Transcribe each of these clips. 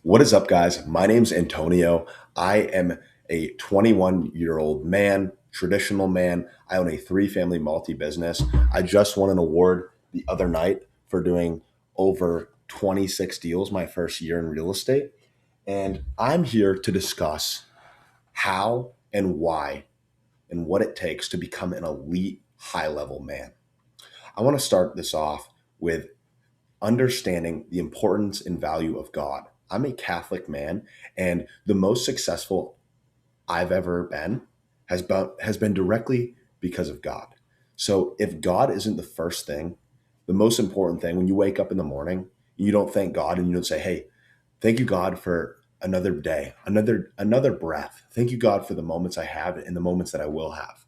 What is up, guys? My name's Antonio. I am a 21-year-old man, traditional man. I own a three-family multi-business. I just won an award the other night for doing over 26 deals my first year in real estate. And I'm here to discuss how and why and what it takes to become an elite high-level man. I want to start this off with understanding the importance and value of God. I'm a Catholic man, and the most successful I've ever been has been directly because of God. So if God isn't the first thing, the most important thing when you wake up in the morning, you don't thank God and you don't say, "Hey, thank you God for another day, another breath. Thank you God for the moments I have and the moments that I will have."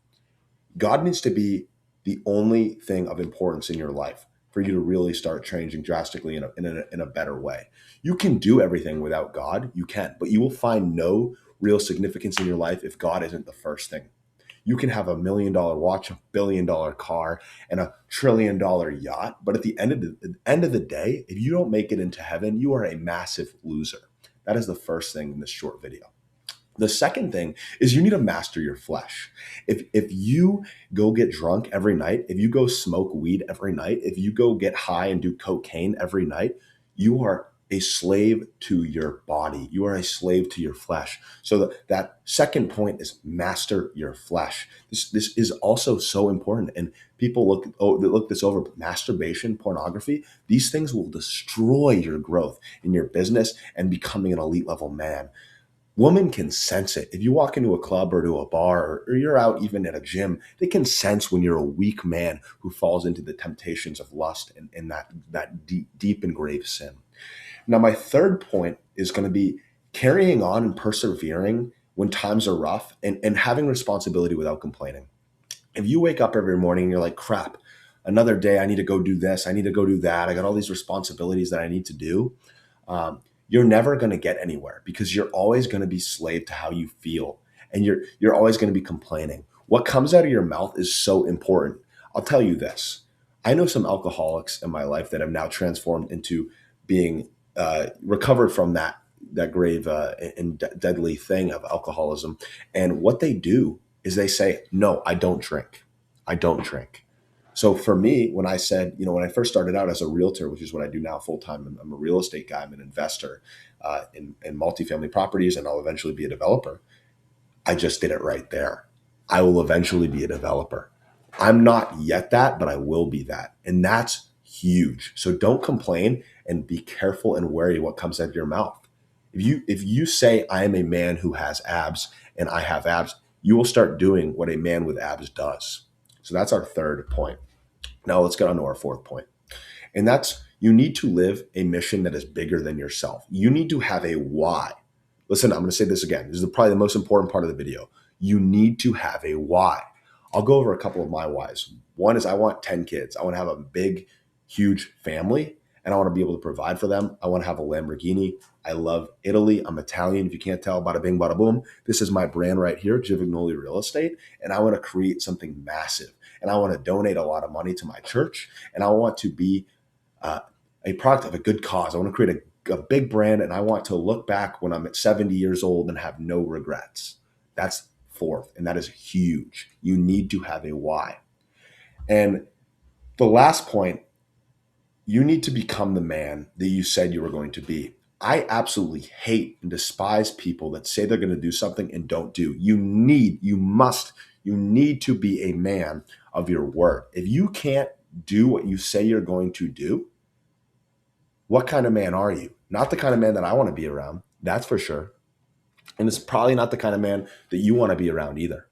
God needs to be the only thing of importance in your life for you to really start changing drastically in a better way. You can do everything without God, you can, but you will find no real significance in your life if God isn't the first thing. You can have $1 million watch, $1 billion car, and $1 trillion yacht, but at the end of the day, if you don't make it into heaven, you are a massive loser. That is the first thing in this short video. The second thing is you need to master your flesh. If you go get drunk every night, if you go smoke weed every night, if you go get high and do cocaine every night, you are a slave to your body. You are a slave to your flesh. So that second point is master your flesh. This is also so important. And people look this over. Masturbation, pornography, these things will destroy your growth in your business and becoming an elite level man. Women can sense it. If you walk into a club or to a bar or you're out even at a gym, they can sense when you're a weak man who falls into the temptations of lust and that deep and grave sin. Now, my third point is going to be carrying on and persevering when times are rough and having responsibility without complaining. If you wake up every morning and you're like, crap, another day, I need to go do this, I need to go do that, I got all these responsibilities that I need to do. You're never going to get anywhere because you're always going to be slave to how you feel, and you're always going to be complaining. What comes out of your mouth is so important. I'll tell you this. I know some alcoholics in my life that have now transformed into being recovered from that grave and deadly thing of alcoholism. And what they do is they say, "No, I don't drink. I don't drink." So for me, when I said, when I first started out as a realtor, which is what I do now full time, I'm a real estate guy. I'm an investor in multifamily properties, and I'll eventually be a developer. I just did it right there. I will eventually be a developer. I'm not yet that, but I will be that, and that's huge. So don't complain and be careful and wary what comes out of your mouth. If you say I am a man who has abs and I have abs, you will start doing what a man with abs does. So that's our third point. Now let's get on to our fourth point. And that's you need to live a mission that is bigger than yourself. You need to have a why. Listen, I'm going to say this again. This is probably the most important part of the video. You need to have a why. I'll go over a couple of my whys. One is I want 10 kids. I want to have a big, huge family, and I want to be able to provide for them. I want to have a Lamborghini. I love Italy. I'm Italian. If you can't tell, bada bing, bada boom. This is my brand right here, Givignoli Real Estate, and I want to create something massive. And I want to donate a lot of money to my church, and I want to be uh, a product of a good cause. I want to create a big brand, and I want to look back when I'm at 70 years old and have no regrets. That's fourth, and that is huge. You need to have a why. And the last point, you need to become the man that you said you were going to be. I absolutely hate and despise people that say they're going to do something and don't do. You need to be a man of your word. If you can't do what you say you're going to do, what kind of man are you? Not the kind of man that I want to be around, that's for sure. And it's probably not the kind of man that you want to be around either.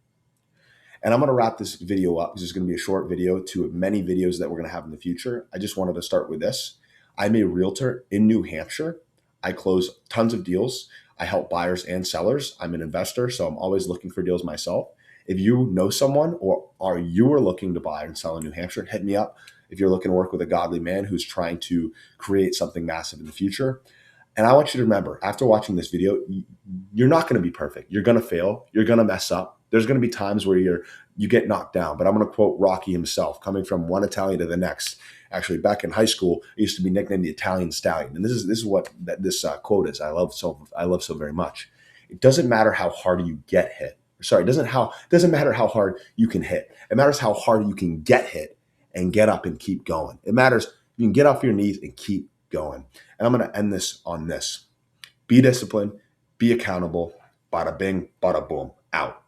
And I'm going to wrap this video up because it's going to be a short video to many videos that we're going to have in the future. I just wanted to start with this. I'm a realtor in New Hampshire. I close tons of deals. I help buyers and sellers. I'm an investor, so I'm always looking for deals myself. If you know someone or you are looking to buy and sell in New Hampshire, hit me up. If you're looking to work with a godly man who's trying to create something massive in the future. And I want you to remember, after watching this video, you're not going to be perfect. You're going to fail. You're going to mess up. There's going to be times where you get knocked down. But I'm going to quote Rocky himself, coming from one Italian to the next. Actually, back in high school, I used to be nicknamed the Italian Stallion, and this is what this quote is. I love so very much. It doesn't matter how hard you get hit. Sorry, it doesn't matter how hard you can hit. It matters how hard you can get hit and get up and keep going. It matters you can get off your knees and keep going. And I'm going to end this on this: be disciplined, be accountable. Bada bing, bada boom, out.